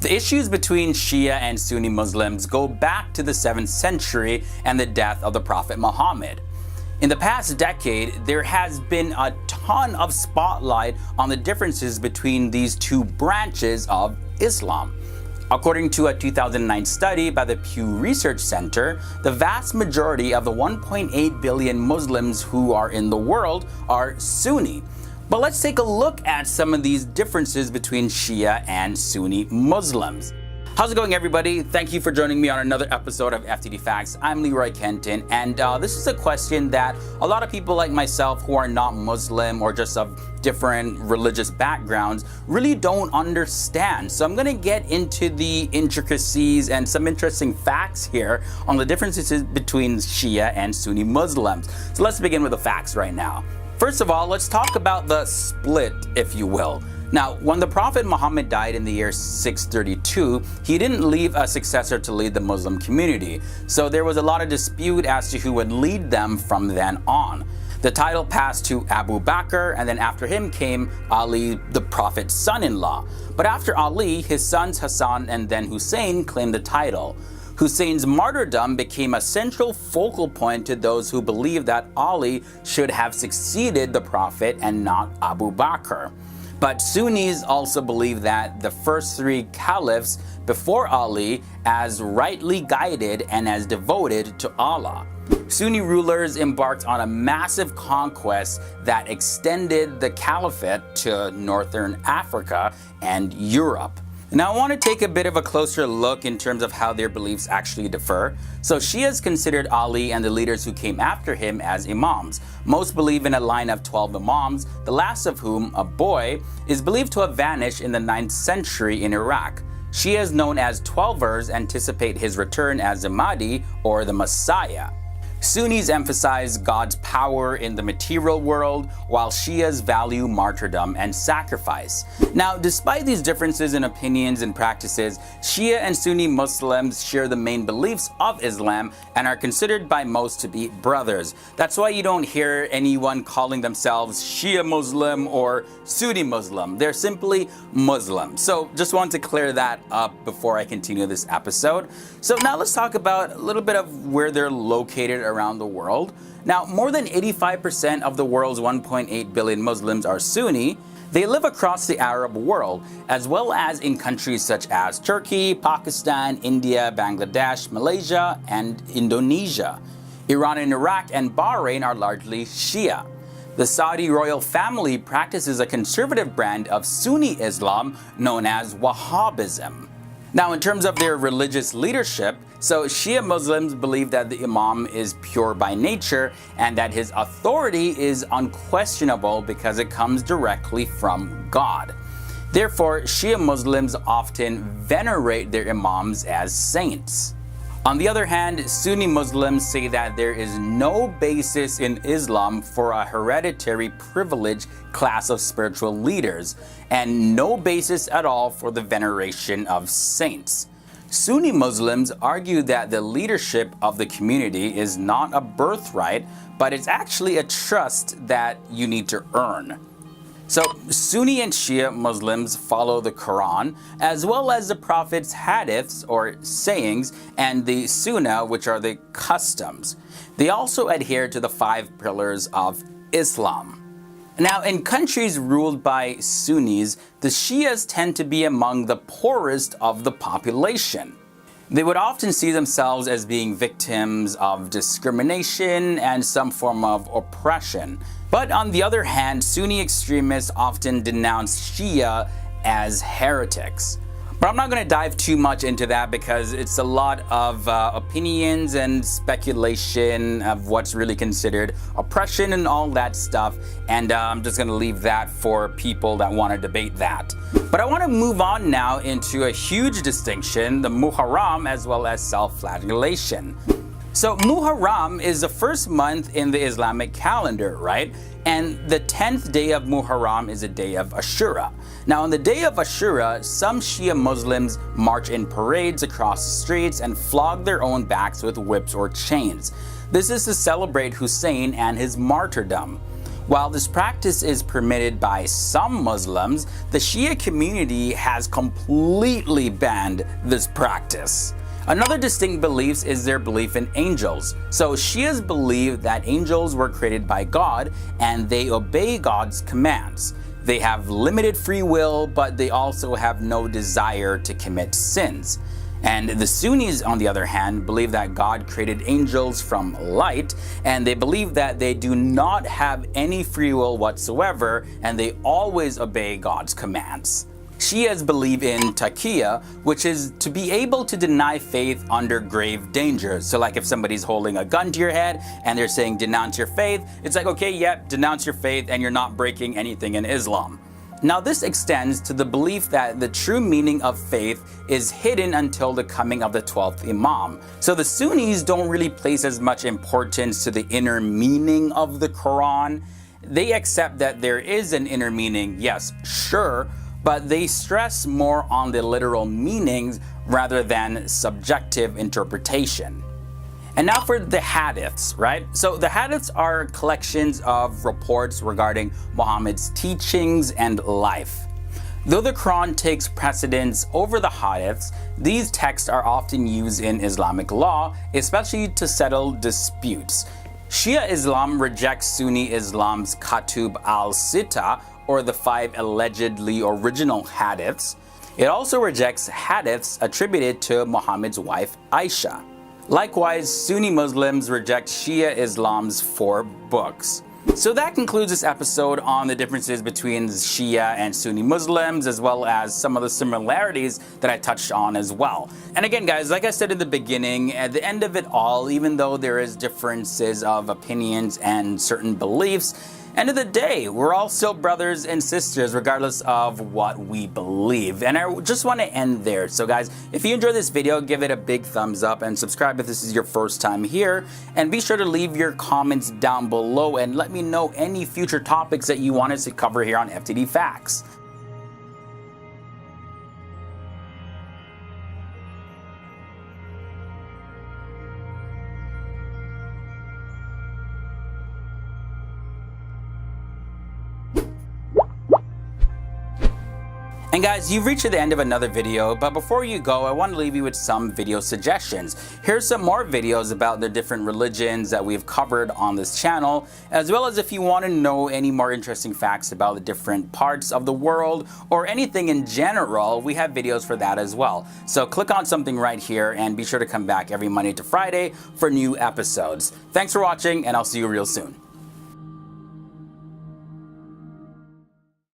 The issues between Shia and Sunni Muslims go back to the 7th century and the death of the Prophet Muhammad. In the past decade, there has been a ton of spotlight on the differences between these two branches of Islam. According to a 2009 study by the Pew Research Center, the vast majority of the 1.8 billion Muslims who are in the world are Sunni. But let's take a look at some of these differences between Shia and Sunni Muslims. How's it going, everybody? Thank you for joining me on another episode of FTD Facts. I'm Leroy Kenton, and this is a question that a lot of people like myself who are not Muslim or just of different religious backgrounds really don't understand. So I'm going to get into the intricacies and some interesting facts here on the differences between Shia and Sunni Muslims. So let's begin with the facts right now. First of all, let's talk about the split, if you will. Now, when the Prophet Muhammad died in the year 632, he didn't leave a successor to lead the Muslim community. So there was a lot of dispute as to who would lead them from then on. The title passed to Abu Bakr, and then after him came Ali, the Prophet's son-in-law. But after Ali, his sons Hassan and then Hussein claimed the title. Hussein's martyrdom became a central focal point to those who believed that Ali should have succeeded the Prophet and not Abu Bakr. But Sunnis also believe that the first three caliphs before Ali as rightly guided and as devoted to Allah. Sunni rulers embarked on a massive conquest that extended the caliphate to northern Africa and Europe. Now, I want to take a bit of a closer look in terms of how their beliefs actually differ. So Shias considered Ali and the leaders who came after him as imams. Most believe in a line of 12 imams, the last of whom, a boy, is believed to have vanished in the 9th century in Iraq. Shias known as Twelvers anticipate his return as the Mahdi or the Messiah. Sunnis emphasize God's power in the material world, while Shias value martyrdom and sacrifice. Now, despite these differences in opinions and practices, Shia and Sunni Muslims share the main beliefs of Islam and are considered by most to be brothers. That's why you don't hear anyone calling themselves Shia Muslim or Sunni Muslim. They're simply Muslim. So just want to clear that up before I continue this episode. So now let's talk about a little bit of where they're located around the world. Now, more than 85% of the world's 1.8 billion Muslims are Sunni. They live across the Arab world, as well as in countries such as Turkey, Pakistan, India, Bangladesh, Malaysia, and Indonesia. Iran and Iraq and Bahrain are largely Shia. The Saudi royal family practices a conservative brand of Sunni Islam known as Wahhabism. Now, in terms of their religious leadership, so Shia Muslims believe that the Imam is pure by nature and that his authority is unquestionable because it comes directly from God. Therefore, Shia Muslims often venerate their Imams as saints. On the other hand, Sunni Muslims say that there is no basis in Islam for a hereditary privileged class of spiritual leaders, and no basis at all for the veneration of saints. Sunni Muslims argue that the leadership of the community is not a birthright, but it's actually a trust that you need to earn. So Sunni and Shia Muslims follow the Quran, as well as the Prophet's hadiths or sayings, and the Sunnah, which are the customs. They also adhere to the 5 pillars of Islam. Now, in countries ruled by Sunnis, the Shias tend to be among the poorest of the population. They would often see themselves as being victims of discrimination and some form of oppression. But on the other hand, Sunni extremists often denounce Shia as heretics. But I'm not going to dive too much into that because it's a lot of opinions and speculation of what's really considered oppression and all that stuff. And I'm just going to leave that for people that want to debate that. But I want to move on now into a huge distinction, the Muharram as well as self-flagellation. So Muharram is the first month in the Islamic calendar, right? And the 10th day of Muharram is a day of Ashura. Now, on the day of Ashura, some Shia Muslims march in parades across the streets and flog their own backs with whips or chains. This is to celebrate Hussein and his martyrdom. While this practice is permitted by some Muslims, the Shia community has completely banned this practice. Another distinct belief is their belief in angels. So Shias believe that angels were created by God and they obey God's commands. They have limited free will, but they also have no desire to commit sins. And the Sunnis, on the other hand, believe that God created angels from light, and they believe that they do not have any free will whatsoever, and they always obey God's commands. Shias believe in taqiyya, which is to be able to deny faith under grave danger. So like if somebody's holding a gun to your head and they're saying denounce your faith, it's like, okay, yep, denounce your faith and you're not breaking anything in Islam. Now this extends to the belief that the true meaning of faith is hidden until the coming of the 12th Imam. So the Sunnis don't really place as much importance to the inner meaning of the Quran. They accept that there is an inner meaning, yes, sure, but they stress more on the literal meanings rather than subjective interpretation. And now for the hadiths, right? So the hadiths are collections of reports regarding Muhammad's teachings and life. Though the Quran takes precedence over the hadiths, these texts are often used in Islamic law, especially to settle disputes. Shia Islam rejects Sunni Islam's Katub al-Sitta, or the 5 allegedly original hadiths. It also rejects hadiths attributed to Muhammad's wife Aisha. Likewise, Sunni Muslims reject Shia Islam's 4 books. So that concludes this episode on the differences between Shia and Sunni Muslims, as well as some of the similarities that I touched on as well. And again guys, like I said in the beginning, at the end of it all, even though there is differences of opinions and certain beliefs, end of the day, we're all still brothers and sisters regardless of what we believe. And I just want to end there. So guys, if you enjoyed this video, give it a big thumbs up and subscribe if this is your first time here. And be sure to leave your comments down below and let me know any future topics that you want us to cover here on FTD Facts. And guys, you've reached the end of another video, but before you go, I want to leave you with some video suggestions. Here's some more videos about the different religions that we've covered on this channel, as well as if you want to know any more interesting facts about the different parts of the world or anything in general, we have videos for that as well. So click on something right here and be sure to come back every Monday to Friday for new episodes. Thanks for watching, and I'll see you real soon.